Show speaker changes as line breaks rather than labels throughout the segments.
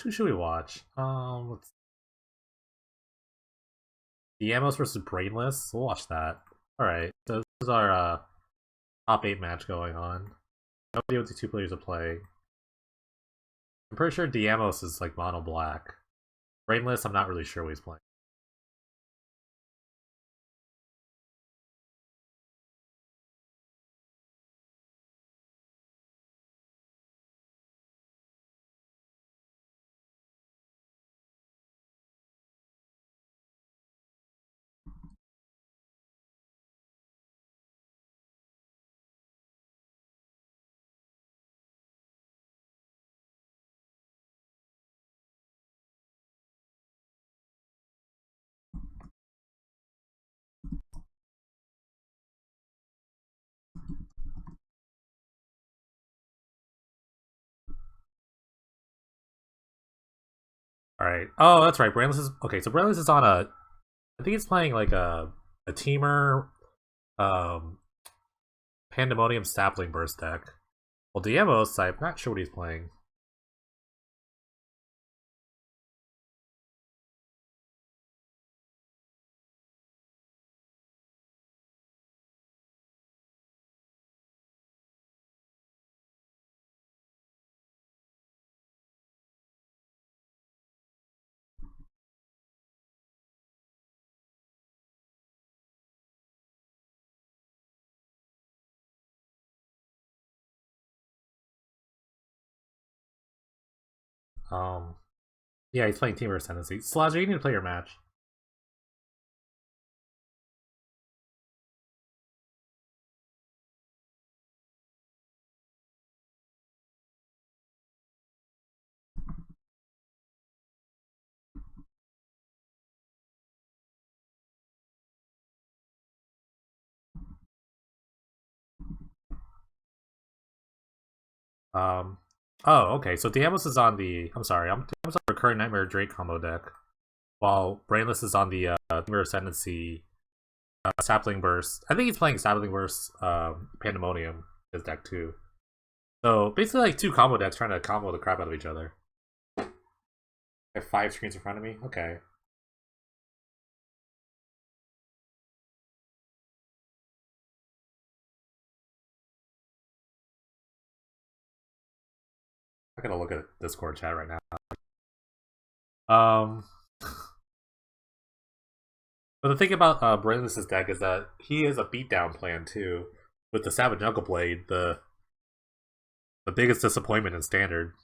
Who should we watch? Diamos versus Brainless. We'll watch that. All right. So this is our top 8 match going on. No idea what the two players are playing. I'm pretty sure Diamos is like mono black. Brainless, I'm not really sure what he's playing. All right. Oh, that's right. Brainless is okay. So Brainless is on a. I think he's playing like a teamer, um, Pandemonium Sapling Burst deck. Well, Diamos, I'm not sure what he's playing. Um, yeah, he's playing Teamer Ascendancy. Slazer, you need to play your match. Um, oh, okay. So Diamos is on the. I'm sorry. Diamos on the Recurring Nightmare Drake combo deck, while Brainless is on the Teamer Ascendancy Sapling Burst. I think he's playing Sapling Burst Pandemonium his deck too. So basically, like two combo decks trying to combo the crap out of each other. I have 5 screens in front of me. Okay. I'm gonna look at Discord chat right now. Um, but the thing about Brainless's deck is that he is a beatdown plan too, with the Savage Knuckle Blade, the biggest disappointment in Standard.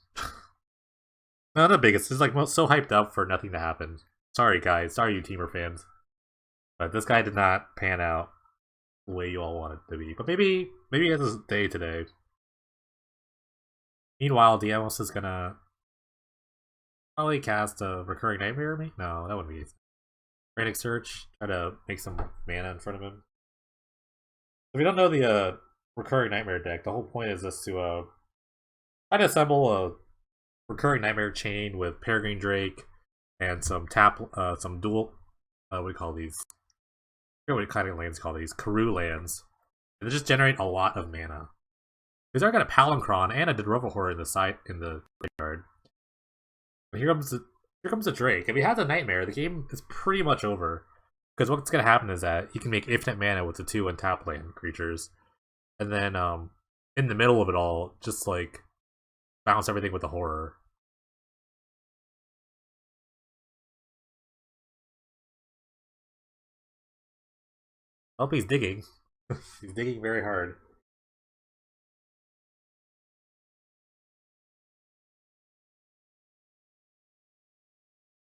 Not the biggest. It's like so hyped up for nothing to happen. Sorry, guys. Sorry, you Teamer fans. But this guy did not pan out the way you all wanted it to be. But maybe he has his day today. Meanwhile, Diamos is gonna probably cast a Recurring Nightmare. Me? No, that wouldn't be easy. Frantic Search. Try to make some mana in front of him. If you don't know the Recurring Nightmare deck, the whole point is just to try to assemble a Recurring Nightmare chain with Peregrine Drake and some dual, what do we call these? I forget what kind of lands call these. Karoo lands. And they just generate a lot of mana. Because I got a Palinchron and a Dedrovahor in the graveyard. And here comes a Drake. If he has a Nightmare, the game is pretty much over. Because what's gonna happen is that he can make infinite mana with the 2 untap land creatures. And then in the middle of it all, just like bounce everything with the horror. I hope he's digging. He's digging very hard.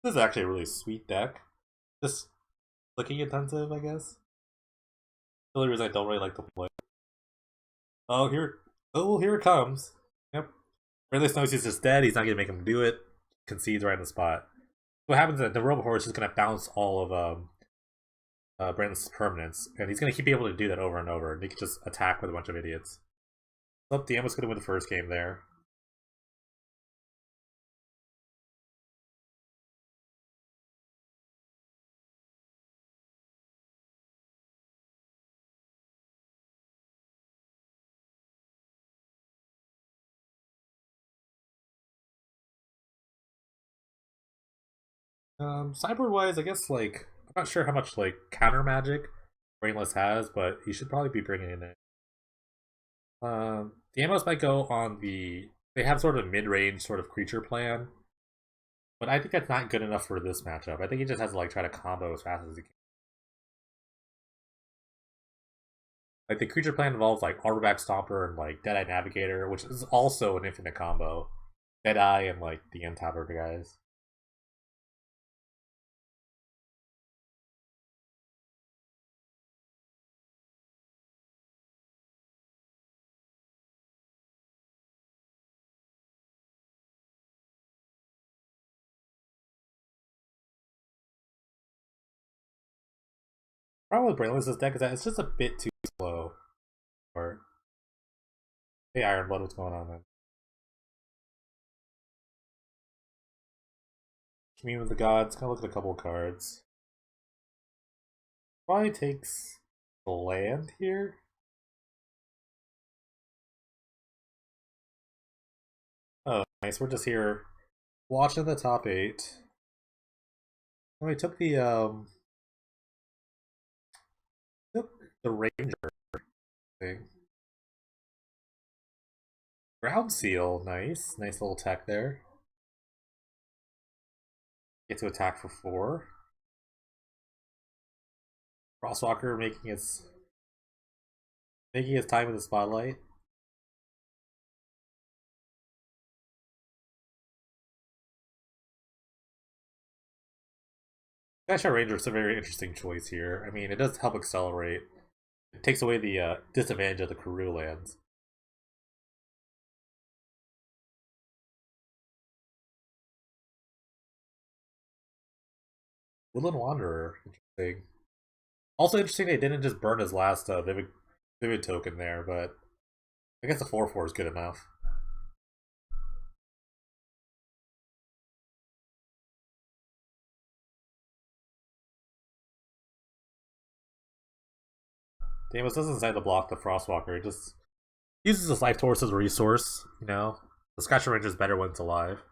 This is actually a really sweet deck. Just clicking intensive, I guess. The only reason I don't really like to play. Oh, here it comes. Yep. Rayleigh knows he's just dead. He's not gonna make him do it. Concedes right on the spot. What happens is that the Robohorse is just gonna bounce all of Brandon's permanents, and he's gonna keep able to do that over and over, and he can just attack with a bunch of idiots. So DM was gonna win the first game there. Cyber wise, I guess like I'm not sure how much like counter magic Brainless has, but he should probably be bringing in it. The Amos might go on the. They have sort of mid range sort of creature plan, but I think that's not good enough for this matchup. I think he just has to like try to combo as fast as he can. Like the creature plan involves like Arborback Stomper and like Deadeye Navigator, which is also an infinite combo. Deadeye and like the end tapper guys. Problem with Brainless's deck is that it's just a bit too slow. Or hey Ironblood, what's going on, man? Commune with the Gods, kind of look at a couple of cards. Probably takes the land here. Oh, nice. We're just here watching the top eight. Oh, we took the Ranger thing. Ground Seal, nice. Nice little tech there. Get to attack for 4. Crosswalker making his time in the spotlight. Skyshot Ranger is a very interesting choice here. I mean, it does help accelerate. It takes away the disadvantage of the Karoo lands. Woodland Wanderer, interesting. Also interesting they didn't just burn his last Vivid token there, but I guess the 4/4 is good enough. Damus doesn't decide to block the Frostwalker. It just uses his life torch as a resource, you know? The Skyshot Ranger is better when it's alive.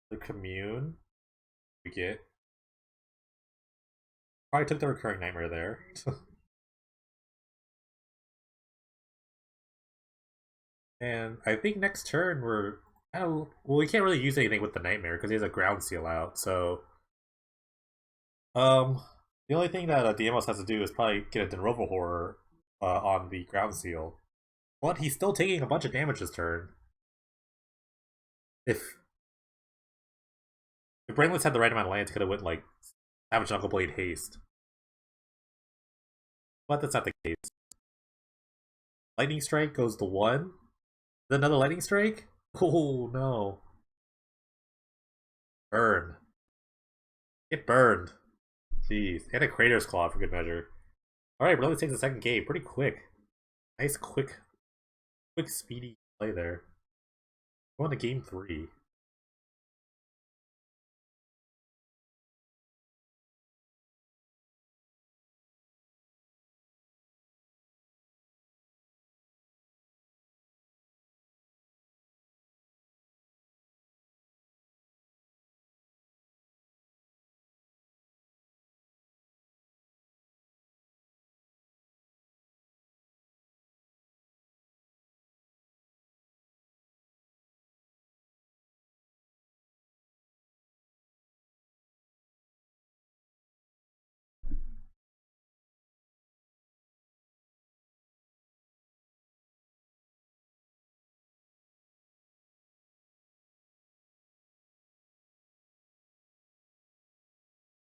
The Commune we get. Probably took the Recurring Nightmare there. And I think next turn we're well, we can't really use anything with the Nightmare because he has a Ground Seal out. So, um, the only thing that Diamos has to do is probably get a Denroval Horror on the Ground Seal. But he's still taking a bunch of damage this turn. If Brainless had the right amount of lands, he could have went like Savage Knuckleblade Haste. But that's not the case. Lightning Strike goes to 1. Another Lightning Strike? Oh no. Burn. Get burned. Jeez. And a Kratos Claw for good measure. Alright, Brainless takes the second game pretty quick. Nice quick speedy play there. Going to game 3.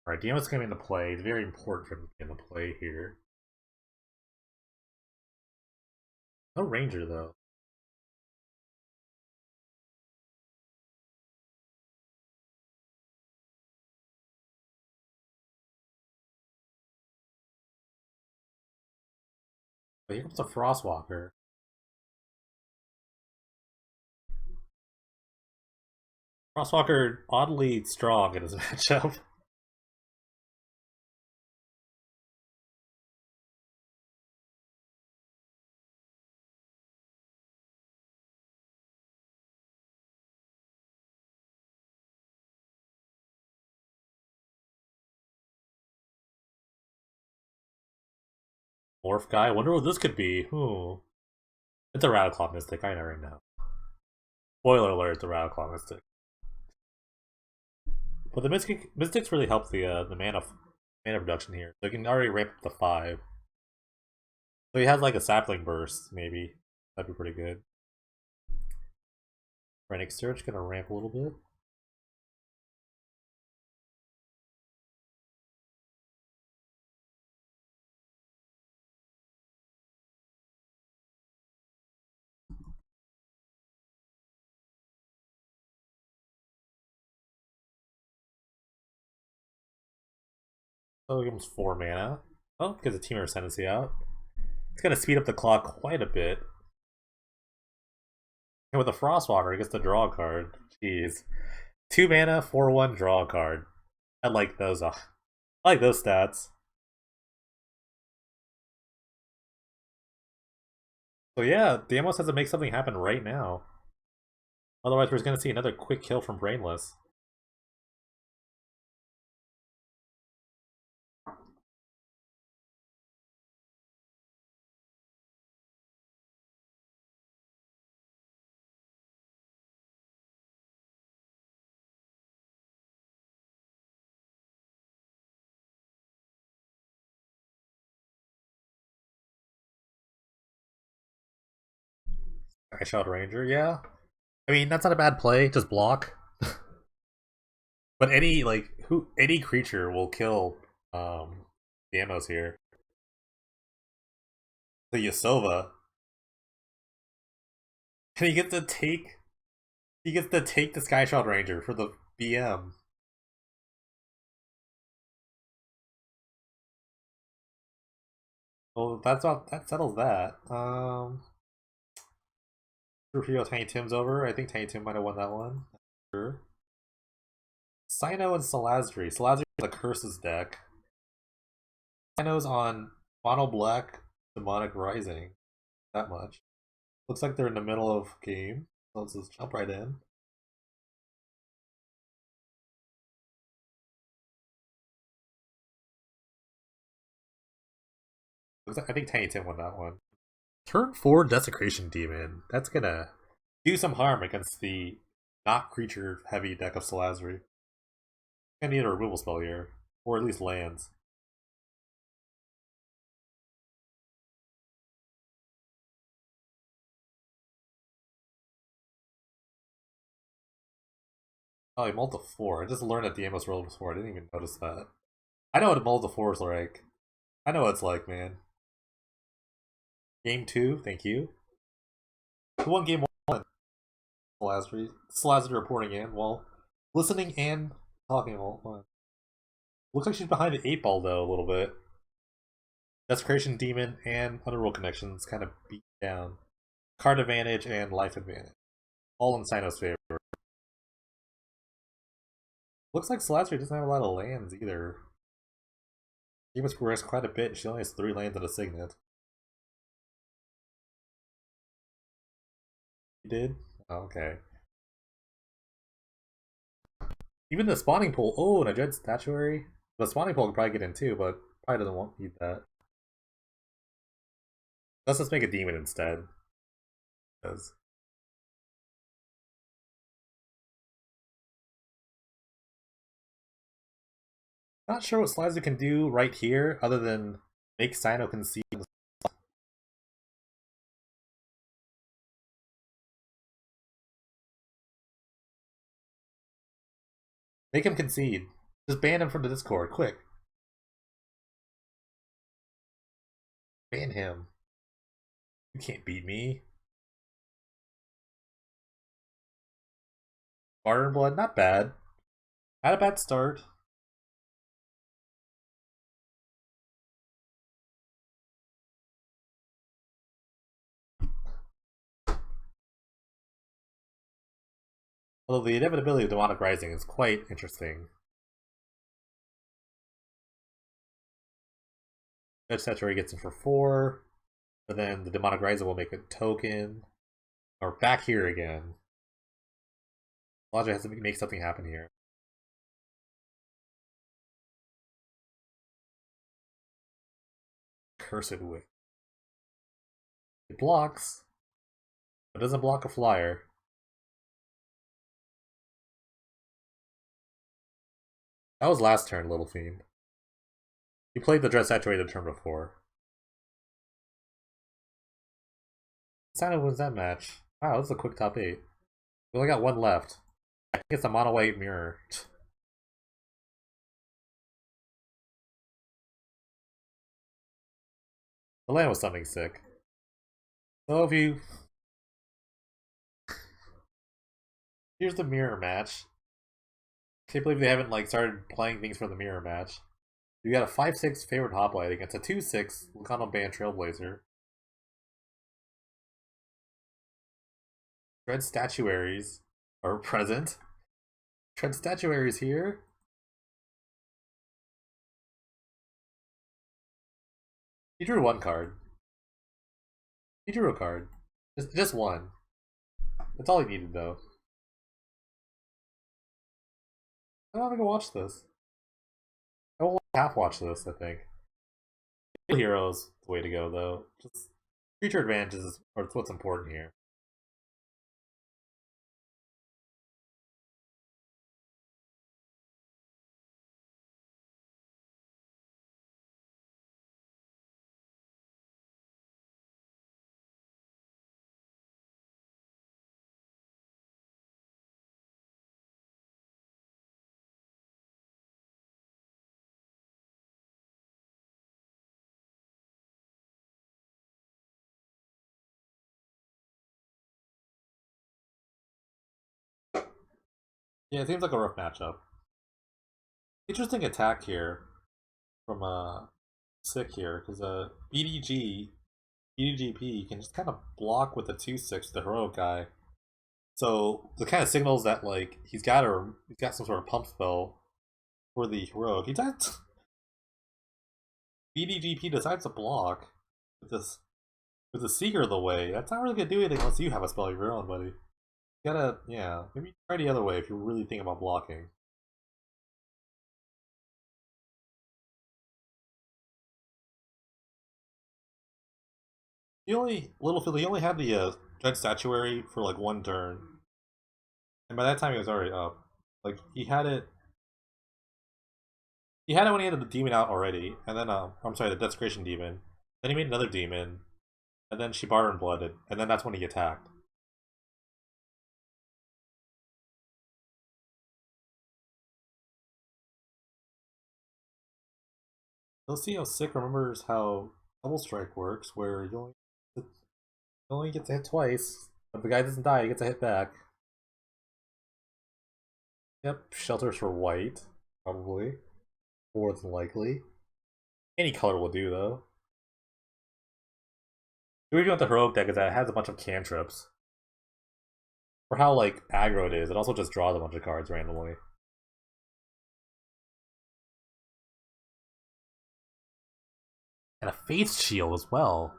Alright, Diamos coming into play. It's very important for him to get into play here. No Ranger though. But here comes a Frostwalker. Frostwalker oddly strong in his matchup. Morph guy. I wonder what this could be. It's a Rattleclaw Mystic. I know right now. Spoiler alert, it's a Rattleclaw Mystic. But the Mystics really help the mana production here. So you can already ramp up to 5. So he has like a sapling burst, maybe. That'd be pretty good. Rennick Search gonna ramp a little bit. So he gives 4 mana. Oh, because the Temur Ascendancy out. It's gonna speed up the clock quite a bit. And with a Frostwalker, he gets to draw a card. Jeez. 2 mana, 4/1, draw a card. I like those. I like those stats. So yeah, Deimos has to make something happen right now. Otherwise, we're just gonna see another quick kill from Brainless. Skyshot Ranger, yeah. I mean, that's not a bad play. Just block. But any creature will kill Deimos here. The Yasova. And he gets to take the Skyshot Ranger for the BM. Well, that settles that. Rufio Tiny Tim's over. I think Tiny Tim might have won that one. Sure. Cyno and Salazri. Salazri is a Curses deck. Cyno's on Mono Black Demonic Rising. That much. Looks like they're in the middle of game. So let's just jump right in. I think Tiny Tim won that one. Turn 4 Desecration Demon. That's gonna do some harm against the not creature heavy deck of Salazri. I need a removal spell here. Or at least lands. Oh, he mulled to 4. I just learned that Deimos rolled before. I didn't even notice that. I know what a mull to 4 is like. I know what it's like, man. Game 2, thank you. Who won game 1? Salazri reporting in while listening and talking all the time. Looks like she's behind the 8 ball though, a little bit. Desecration Demon and Underworld Connections kind of beat down. Card advantage and life advantage. All in Cyno's favor. Looks like Salazri doesn't have a lot of lands either. He must progress quite a bit. She only has 3 lands and a Signet. He did? Oh, okay. Even the spawning pool. Oh, and a Dread Statuary. The spawning pool could probably get in too, but probably doesn't want need that. Let's just make a demon instead. Because not sure what Slizer can do right here other than make Cyno concede. Make him concede. Just ban him from the Discord, quick. Ban him. You can't beat me. Martyr Blood, not bad. Not a bad start. Although the inevitability of Demonic Rising is quite interesting. Judge Statuary gets him for 4. But then the Demonic Rising will make a token. Or back here again. Logic has to make something happen here. Cursed Witch. It blocks. It doesn't block a flyer. That was last turn, Little Fiend. You played the Dread Saturated turn before. Santa wins that match. Wow, this is a quick top 8. We only got one left. I think it's a mono white mirror. The land was something sick. So if you... Here's the mirror match. Can't believe they haven't like started playing things from the mirror match. You got a 5/6 favorite hoplite against a 2/6 Lucano Band Trailblazer. Dread Statuaries are present. Dread Statuaries here. He drew one card. He drew a card. Just one. That's all he needed though. I don't think I watch this. I will half watch this, I think. Heroes the way to go though. Just creature advantages are what's important here. Yeah, it seems like a rough matchup. Interesting attack here from Sick here, because BDGP can just kind of block with the 2/6, the heroic guy. So the kind of signals that like he's got some sort of pump spell for the heroic. BDGP decides to block with this with the Seeker of the Way. That's not really gonna do anything unless you have a spell of your own, buddy. You gotta, yeah, maybe try the other way if you're really thinking about blocking. Littlefield, he only had the Dread Statuary for like one turn, and by that time he was already up. Like he had it when he had the demon out already, and then I'm sorry, the Desecration Demon. Then he made another demon, and then she Barren Blooded, and then that's when he attacked. Let's see how Sick remembers how Double Strike works, where you only get to hit twice, but the guy doesn't die, he gets a hit back. Yep, shelters for white, probably. More than likely. Any color will do, though. The reason with the heroic deck is that it has a bunch of cantrips. For how, like, aggro it is, it also just draws a bunch of cards randomly. And a Faith Shield as well.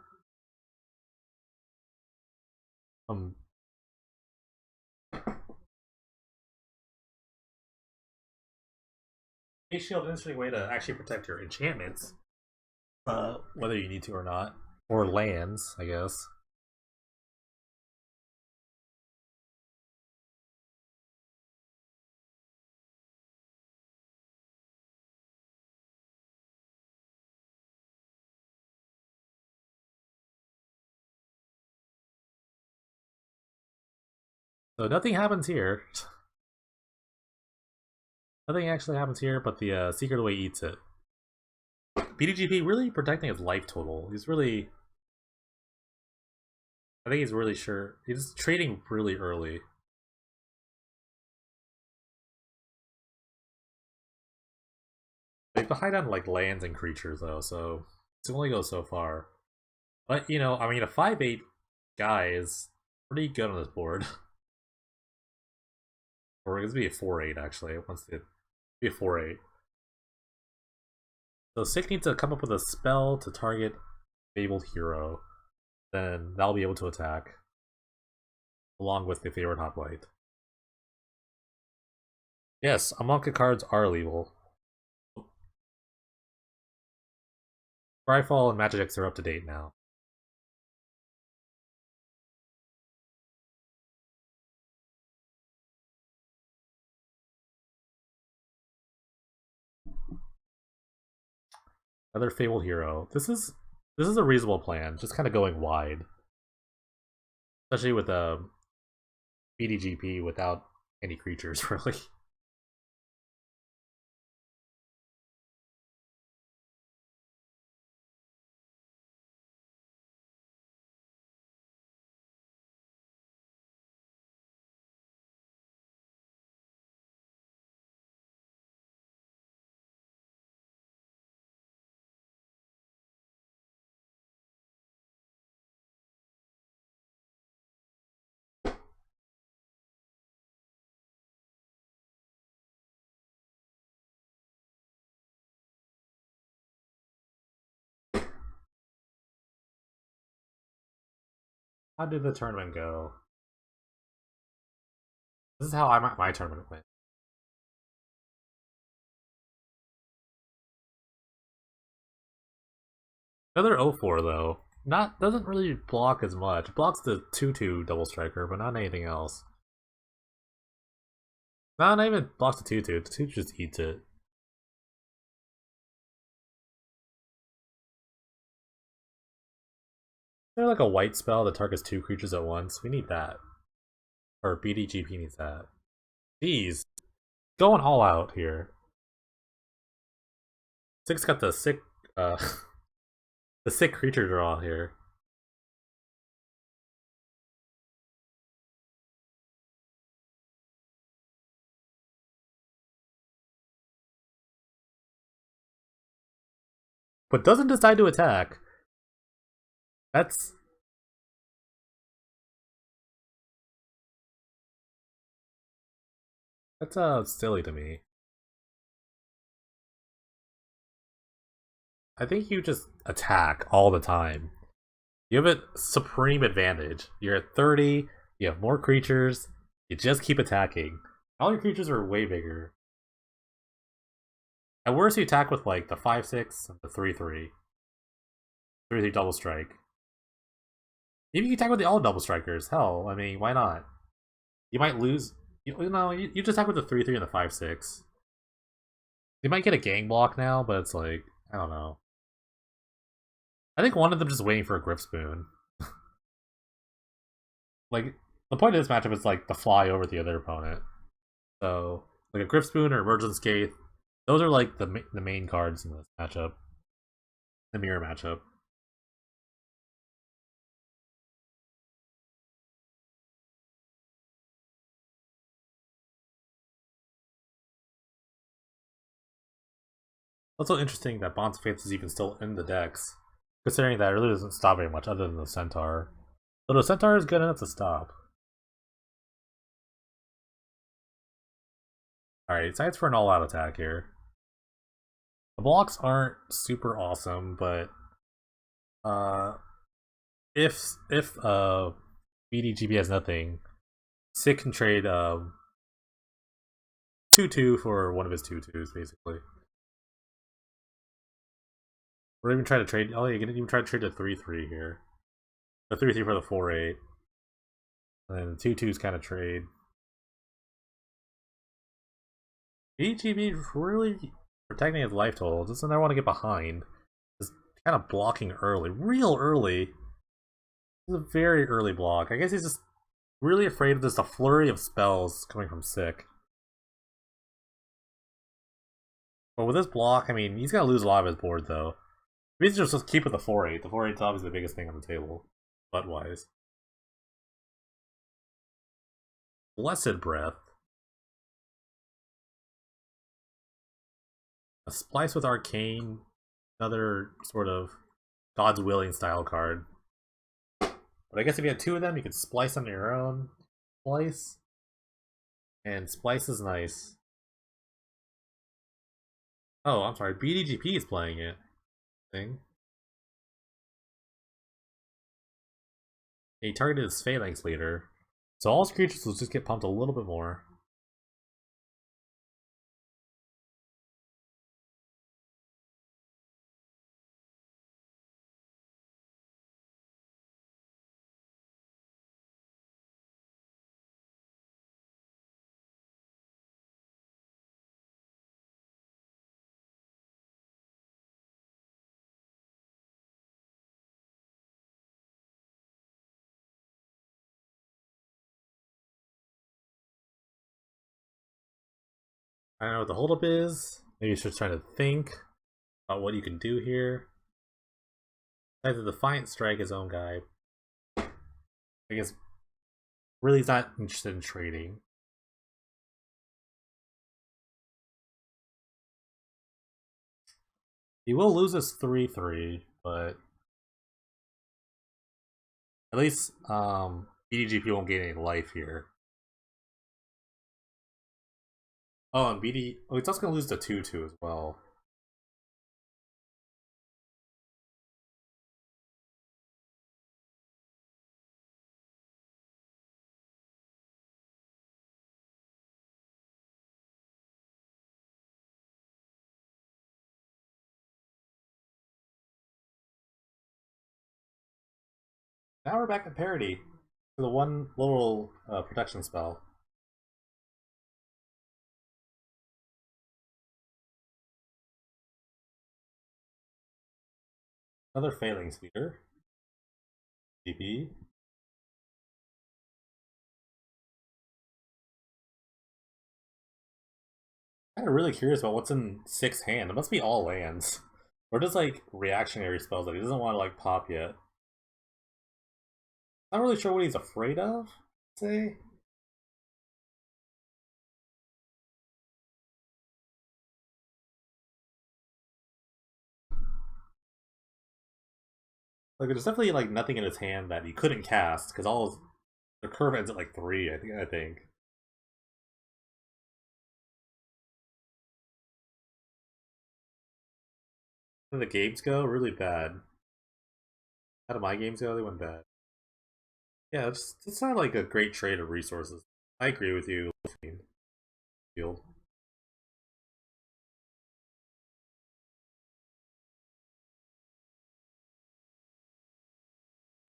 Faith Shield is an interesting way to actually protect your enchantments. Whether you need to or not. Or lands, I guess. So nothing happens here. Nothing actually happens here, but the Secret Away eats it. BDGP really protecting his life total. He's really... I think he's really sure. He's trading really early. They behind on like lands and creatures though, so it's only goes so far. But you know, I mean, a 5/8 guy is pretty good on this board. Or it's gonna be a 4/8 actually. Once it be a 4/8. So Sick needs to come up with a spell to target Fabled Hero. Then that'll be able to attack. Along with the favorite hoplite. Yes, Amonkhet cards are legal. Scryfall and Magic X are up to date now. Another Fabled Hero. This is a reasonable plan, just kind of going wide. Especially with a BDGP without any creatures, really. How did the tournament go? This is how my tournament went. Another 0-4 though. Not doesn't really block as much. Blocks the 2-2 double striker, but not anything else. No, not even blocks the 2-2. The 2 just eats it. There's like a white spell that targets 2 creatures at once. We need that. Or BDGP needs that. Jeez. Going all out here. Six got the sick the sick creature draw here. But doesn't decide to attack. That's silly to me. I think you just attack all the time. You have a supreme advantage. You're at 30, you have more creatures, you just keep attacking. All your creatures are way bigger. At worst, you attack with like the 5/6 and the 3/3. 3/3 double strike. Even you attack with the all double strikers. Hell, I mean, why not? You might lose. You just attack with the 3/3 and the 5/6. You might get a gang block now, but it's like, I don't know. I think one of them just waiting for a Grip Spoon. Like, the point of this matchup is like to fly over the other opponent. So, like a Grip Spoon or Emergent Scathe, those are like the main cards in this matchup. The mirror matchup. Also interesting that Bonds of Fates is even still in the decks, considering that it really doesn't stop very much other than the Centaur. But the Centaur is good enough to stop. Alright, it's for an all-out attack here. The blocks aren't super awesome, but if BDGB has nothing, Sick can trade 2/2 for one of his 2/2s, basically. We're even trying to trade. Oh, you can even try to trade a 3/3 here. The 3/3 for the 4/8, and then the 2/2s kind of trade. BGB really protecting his life total. Doesn't ever want to get behind. Just kind of blocking early, real early. This is a very early block. I guess he's just really afraid of just a flurry of spells coming from Sick. But with this block, I mean, he's gonna lose a lot of his board though. Maybe just keep with the 4/8. The 4/8 is obviously the biggest thing on the table, butt wise. Blessed Breath. A Splice with Arcane. Another sort of God's Willing style card. But I guess if you had 2 of them, you could splice on your own. Splice. And Splice is nice. Oh, I'm sorry. BDGP is playing it. Thing. He targeted his Phalanx leader. So all his creatures will just get pumped a little bit more. I don't know what the holdup is. Maybe you should try to think about what you can do here. Either Defiant Strike his own guy. I guess really he's not interested in trading. He will lose his 3-3, but at least BDGP won't gain any life here. Oh, and BD... Oh, he's also going to lose the 2-2 as well. Now we're back at parity for the one little protection spell. Another failing speeder. GP. Kind of really curious about what's in 6th hand. It must be all lands. Or just like reactionary spells that he doesn't want to like pop yet. Not really sure what he's afraid of, say. Like there's definitely like nothing in his hand that he couldn't cast, because all his, the curve ends at like 3, I think. How did the games go? Really bad. How did my games go? They went bad. Yeah, it's not like a great trade of resources. I agree with you, Field.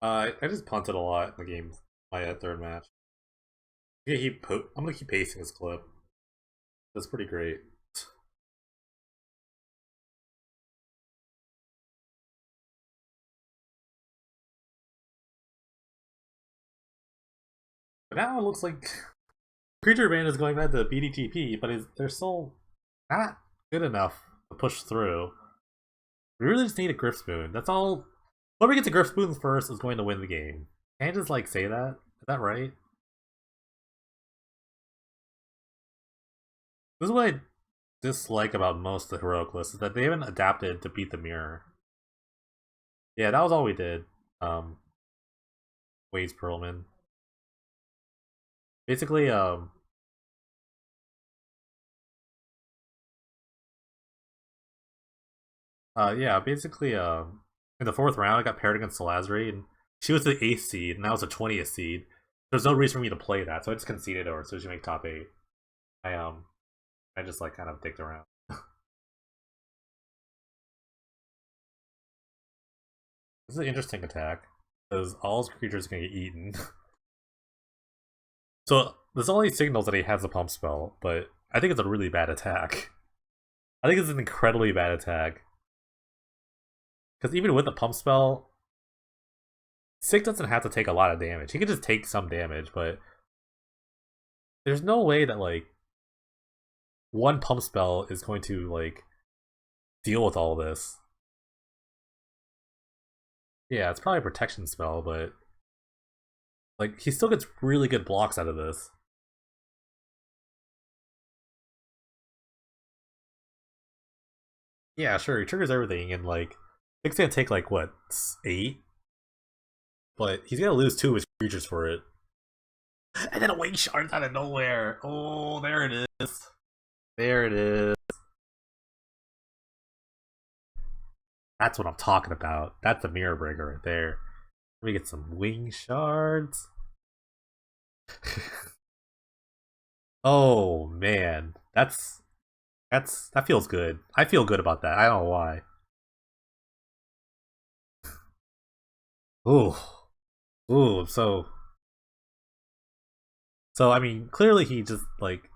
I just punted a lot in the game. My third match. I'm gonna keep pacing this clip. That's pretty great. But now it looks like Creature Band is going back to BDTP, but they're still not good enough to push through. We really just need a Griff Spoon. That's all. Whoever gets a Griff Spoon first is going to win the game. Can't I just like say that? Is that right? This is what I dislike about most of the heroic lists is that they haven't adapted to beat the mirror. Yeah, that was all we did. Waze Perlman. Basically, yeah, basically, in the 4th round, I got paired against Salazri, and she was the 8th seed, and I was the 20th seed. There's no reason for me to play that, so I just conceded her so she make top 8. I I just like kind of dicked around. This is an interesting attack because all his creatures are gonna get eaten. So there's all these signals that he has a pump spell, but I think it's a really bad attack. I think it's an incredibly bad attack. Because even with the pump spell, Sick doesn't have to take a lot of damage. He can just take some damage, but there's no way that like one pump spell is going to like deal with all this. Yeah, it's probably a protection spell, but like he still gets really good blocks out of this. Yeah, sure, he triggers everything, and like Sick's gonna take like what 8, but he's gonna lose 2 of his creatures for it. And then a Wing Shard out of nowhere. Oh, there it is. There it is. That's what I'm talking about. That's a mirror breaker right there. Let me get some Wing Shards. Oh man, that feels good. I feel good about that. I don't know why. Ooh, ooh. So I mean, clearly he just like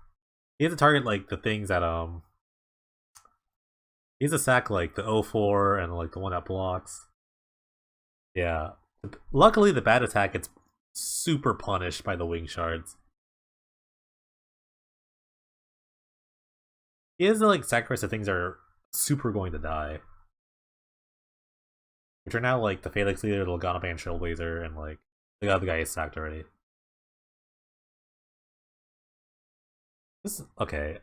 he has to target like the things that he has to sack like the 0-4 and like the one that blocks. Yeah. Luckily, the bad attack gets super punished by the Wing Shards. He is like sacrifice that things are super going to die. Which are now like the Felix leader, the Lagana Band Trailblazer, and like the other guy is sacked already. This okay.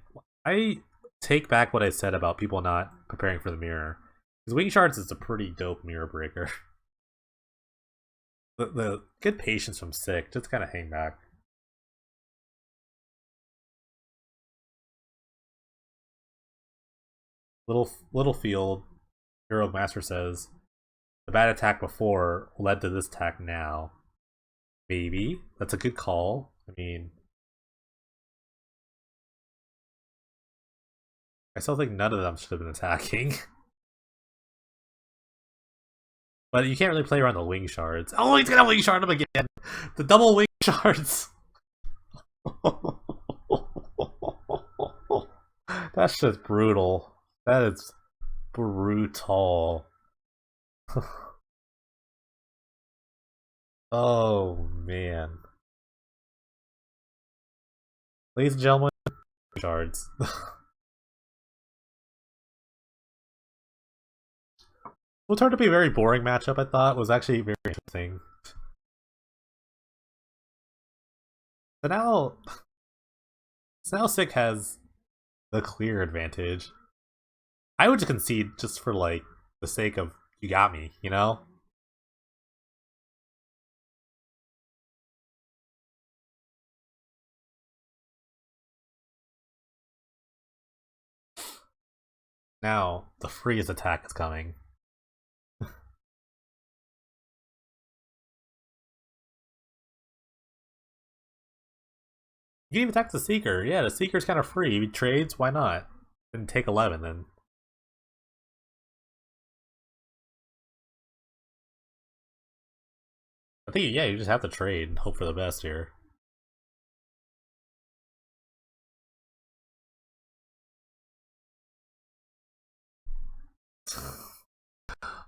I take back what I said about people not preparing for the mirror. Because Wing Shards is a pretty dope mirror breaker. The good patience from Sick, just kind of hang back. Little field. Hero Master says the bad attack before led to this attack now. Maybe that's a good call. I mean, I still think none of them should have been attacking. But you can't really play around the wing shards. Oh, he's gonna wing shard him again! The double wing shards! That's just brutal. That is brutal. Oh, man. Ladies and gentlemen, shards. What turned to be a very boring matchup, I thought, was actually very interesting. So now Sick has the clear advantage. I would just concede just for like the sake of you got me, you know? Now the freeze attack is coming. You can even attack the Seeker. Yeah, the Seeker's kind of free. If he trades, why not? Then take 11 then. I think, yeah, you just have to trade and hope for the best here.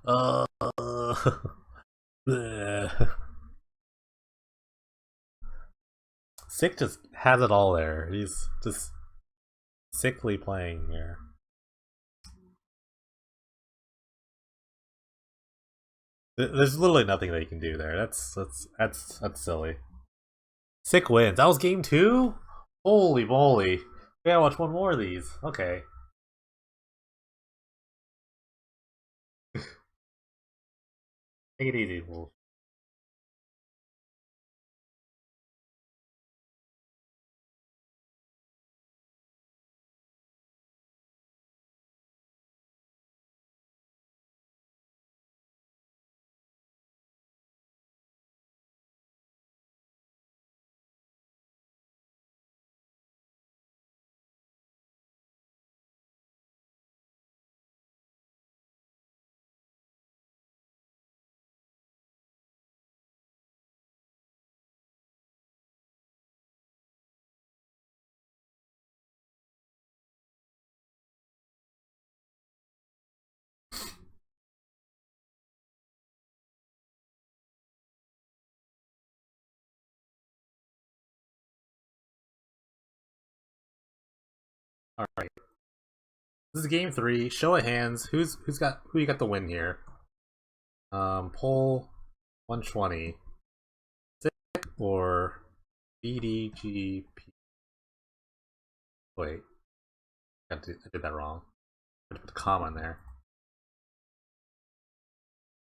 uh, Sick just has it all there. He's just sickly playing here. There's literally nothing that you can do there. That's silly. Sick wins. That was game 2? Holy moly. We gotta watch one more of these. Okay. Take it easy, Wolf. Alright. This is game 3. Show of hands. Who you got the win here? Poll 120. Sick or BDGP? Wait. I did that wrong. I put a comma in there.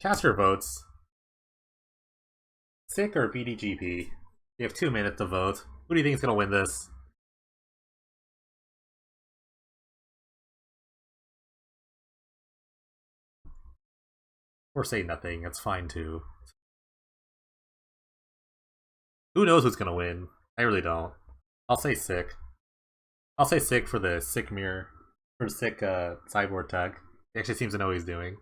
Cast your votes. Sick or BDGP? You have 2 minutes to vote. Who do you think is gonna win this? Or say nothing, it's fine too. Who knows who's gonna win? I really don't. I'll say sick. I'll say sick for the sick mirror. For the sick cyborg tag. He actually seems to know what he's doing.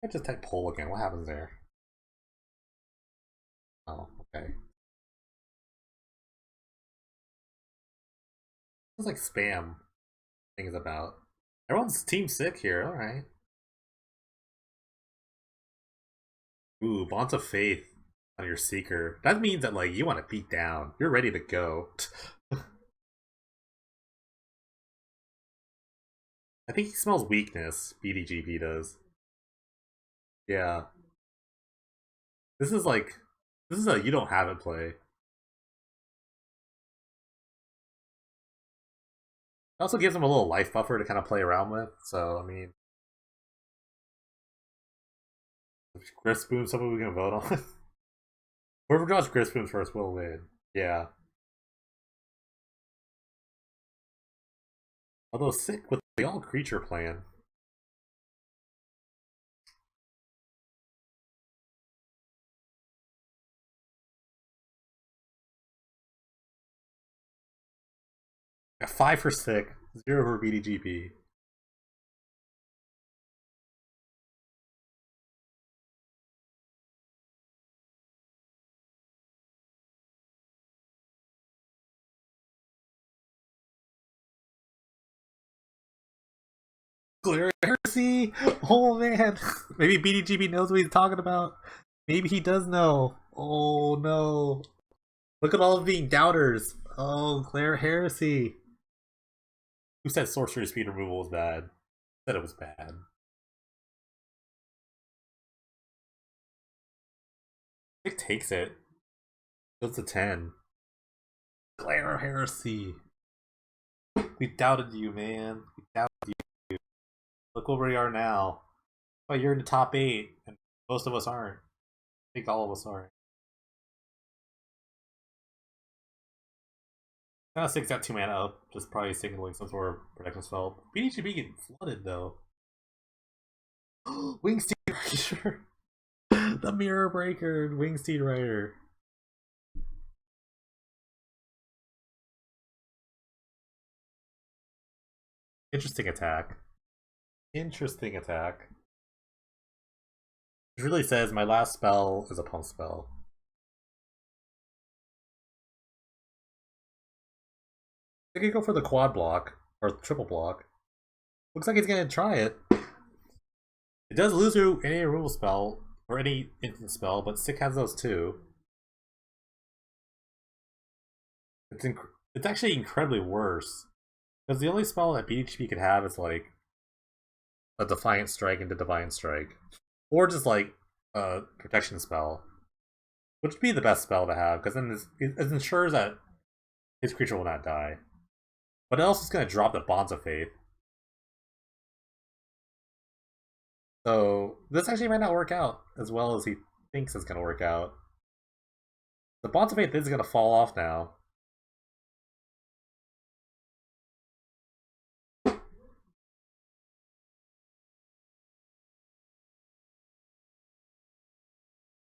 I just type poll again. What happens there? Oh, okay. It's like spam things about. Everyone's team sick here. All right. Ooh, Bonds of Faith on your Seeker. That means that like you want to beat down. You're ready to go. I think he smells weakness. BDGP does. Yeah. This is a you don't have it play. It also gives him a little life buffer to kind of play around with. So I mean, Grist Boom, something we can vote on. Whoever draws Grist Boom first will win. Yeah. Although sick with the all creature plan. Got 5 for sick, 0 for BDGP. Glare Heresy? Oh man. Maybe BDGP knows what he's talking about. Maybe he does know. Oh no. Look at all of being doubters. Oh, Glare Heresy. Who said sorcery speed removal was bad? Said it was bad. It takes it. Goes to 10. Glare Heresy. We doubted you, man. We doubted you. Look where we are now. Oh, you're in the top 8, and most of us aren't. I think all of us aren't. Kind of sticks that 2 mana up, just probably signaling some sort of protection spell. BDGB getting flooded though. Wingsteed Rider! The Mirror Breaker, Wingsteed Rider. Interesting attack. Interesting attack. It really says my last spell is a pump spell. I could go for the quad block, or triple block. Looks like he's gonna try it. It does lose you any removal spell, or any instant spell, but Sick has those too. It's actually incredibly worse. Because the only spell that BHP could have is like a Defiant Strike into Divine Strike. Or just like a protection spell. Which would be the best spell to have, because then it ensures that his creature will not die. But it also is going to drop the Bonds of Faith. So this actually might not work out as well as he thinks it's going to work out. The Bonds of Faith is going to fall off now.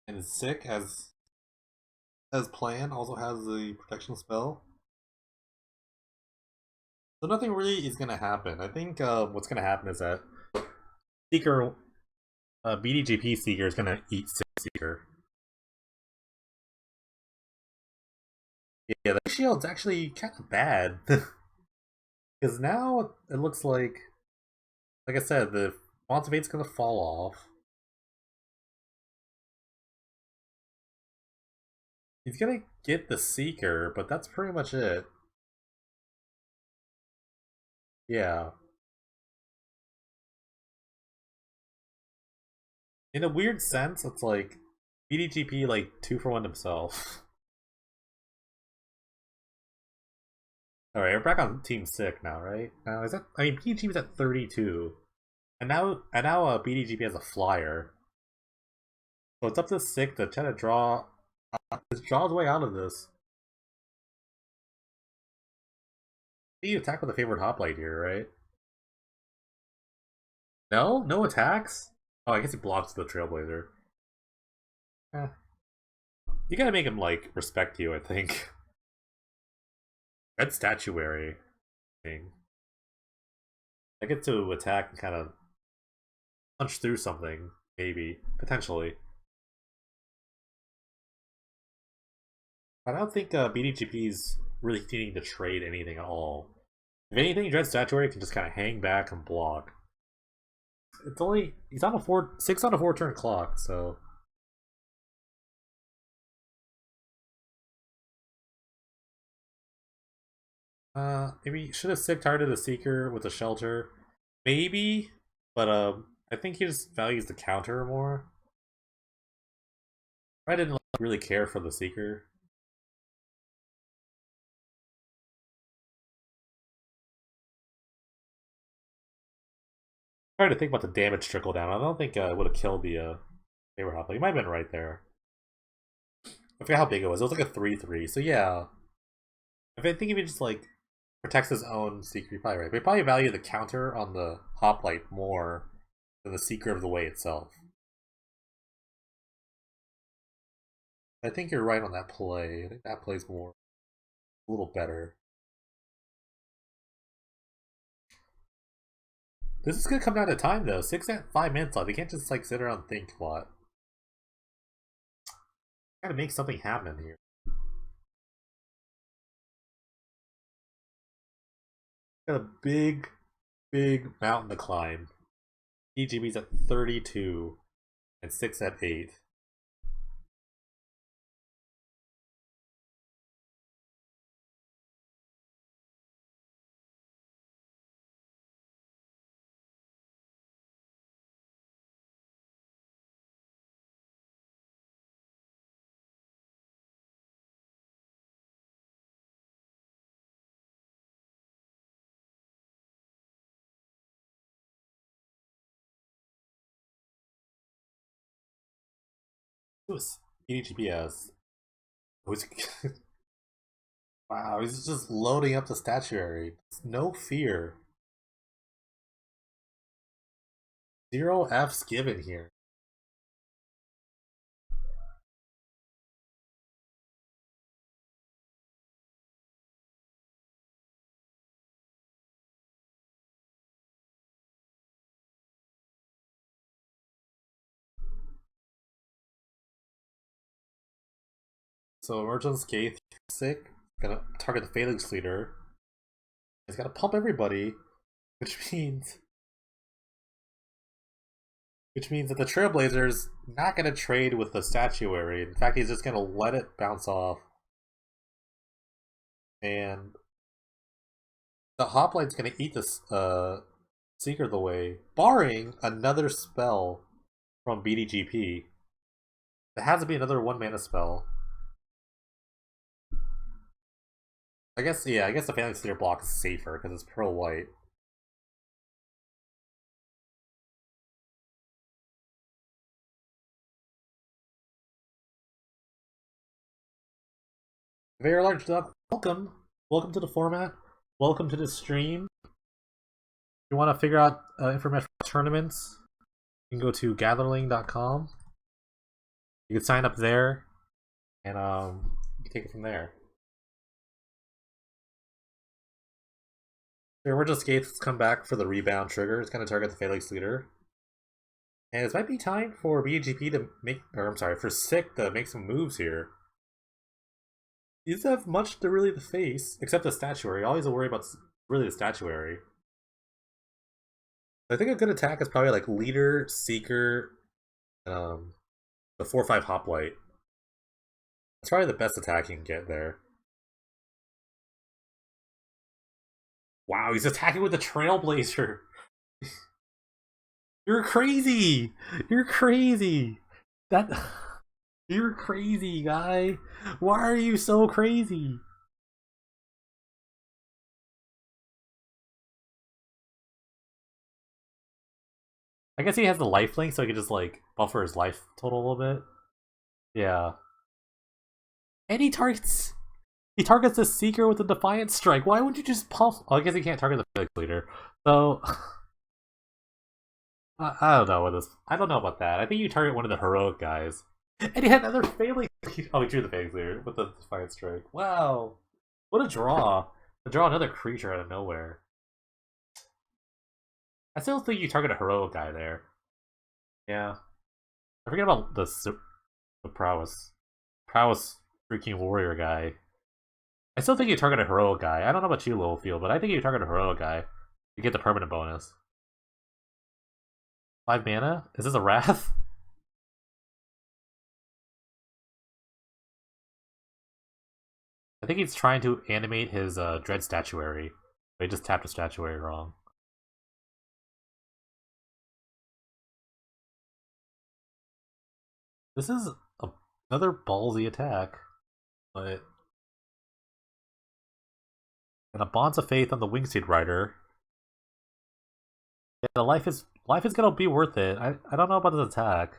And Sick as planned also has the protection spell. So nothing really is going to happen. I think what's going to happen is that Seeker, BDGP Seeker is going to eat Sick Seeker. Yeah, the shield's actually kind of bad. Because now it looks like I said, the Bonds of Faith's going to fall off. He's going to get the Seeker, but that's pretty much it. Yeah. In a weird sense, it's like BDGP like 2-for-1 himself. Alright, we're back on Team Sick now, right? Now is that I mean BDGP was at 32. And now BDGP has a flyer. So it's up to Sick to try to draw his way out of this. You attack with a favorite hoplite here, right? No? No attacks? Oh, I guess he blocks the Trailblazer. Eh. You gotta make him, like, respect you, I think. Red Statuary thing. I get to attack and kind of punch through something. Maybe. Potentially. I don't think BDGP's really needing to trade anything at all. If anything, Dread Statuary can just kind of hang back and block. It's only he's on a 6 on a 4 turn clock, so maybe he should have sick targeted the Seeker with a shelter. Maybe, but I think he just values the counter more. I didn't really care for the Seeker. I'm trying to think about the damage trickle down. I don't think it would have killed the Saber Hop. He might have been right there. I forget how big it was. It was like a 3/3. So yeah, I think if he just like protects his own Seeker, you're probably right. But he probably value the counter on the Hoplite more than the Seeker of the Way itself. I think you're right on that play. I think that play's more a little better. This is gonna come down to time though. 6 at 5 minutes left. You can't just like sit around and think a lot. Gotta make something happen here. Got a big mountain to climb. EGB's at 32 and 6 at 8. Who's EGB has? Who's wow, he's just loading up the statuary. No fear. 0 F's given here. So Emergence Gate sick. Gonna target the Phalanx leader. He's gotta pump everybody, which means that the Trailblazer's not gonna trade with the statuary. In fact, he's just gonna let it bounce off. And the Hoplite's gonna eat this Seeker of the Way, barring another spell from BDGP. It has to be another 1 mana spell. I guess the Phalanx Leader block is safer because it's pro white. Very large duck, welcome. Welcome to the format. Welcome to the stream. If you want to figure out information for tournaments, you can go to gatherling.com. You can sign up there, and you can take it from there. Emergence Gates come back for the rebound trigger. It's going to target the Phalanx leader. And it might be time for BGP to make, or I'm sorry, for Sick to make some moves here. He doesn't have much to really the face, except the statuary. All he's to worry about is really the statuary. I think a good attack is probably like Leader, Seeker, the 4/5 Hoplite. That's probably the best attack you can get there. Wow, he's attacking with the Trailblazer. You're crazy. You're crazy. That you're crazy, guy. Why are you so crazy? I guess he has the lifelink, so he can just like buffer his life total a little bit. Yeah. And he targets the Seeker with a Defiant Strike. Why wouldn't you just pump? Oh, I guess he can't target the Phalanx leader. So I don't know what this. I don't know about that. I think you target one of the heroic guys. And he had another Phalanx. Oh, he drew the Phalanx leader with the Defiant Strike. Wow, what a draw! To draw another creature out of nowhere. I still think you target a heroic guy there. Yeah. I forget about the prowess freaking warrior guy. I still think you target a heroic guy. I don't know about you, Littlefield, but I think you target a heroic guy to get the permanent bonus. 5 mana? Is this a Wrath? I think he's trying to animate his Dread Statuary, but he just tapped a statuary wrong. This is another ballsy attack, but... And a Bonds of Faith on the Wingseed Rider. Yeah, the life is gonna be worth it. I don't know about this attack.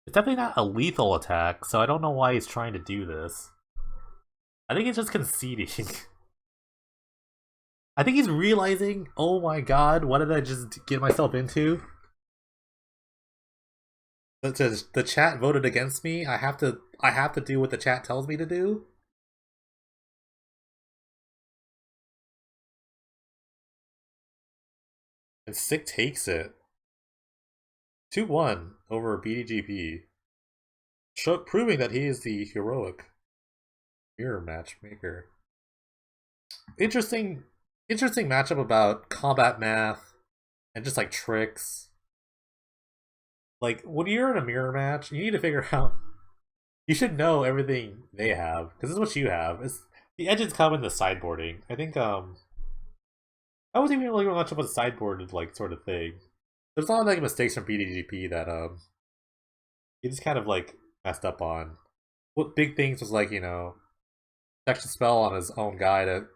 It's definitely not a lethal attack, so I don't know why he's trying to do this. I think he's just conceding. I think he's realizing, oh my god, what did I just get myself into? The chat voted against me. I have to do what the chat tells me to do. And Sick takes it. 2-1 over BDGP. Proving that he is the heroic mirror matchmaker. Interesting matchup about combat math and just like tricks. Like, when you're in a mirror match, you need to figure out... You should know everything they have, because this is what you have. The edges come in the sideboarding. I think, I wasn't even really much of a sideboarded, like, sort of thing. There's a lot of, like, mistakes from BDGP that, he just kind of, like, messed up on. What big things was, like, you know, protection spell on his own guy to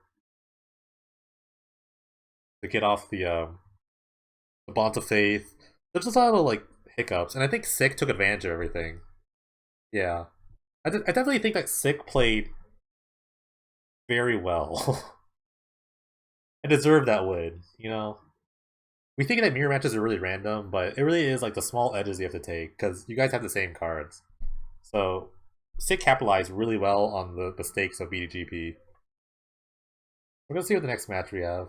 get off the Bonds of Faith. There's just a lot of, like, hiccups, and I think Sick took advantage of everything. Yeah. I definitely think that Sick played very well. and deserved that win, you know? We think that mirror matches are really random, but it really is like the small edges you have to take, because you guys have the same cards. So, Sick capitalized really well on the mistakes of BDGP. We're gonna see what the next match we have.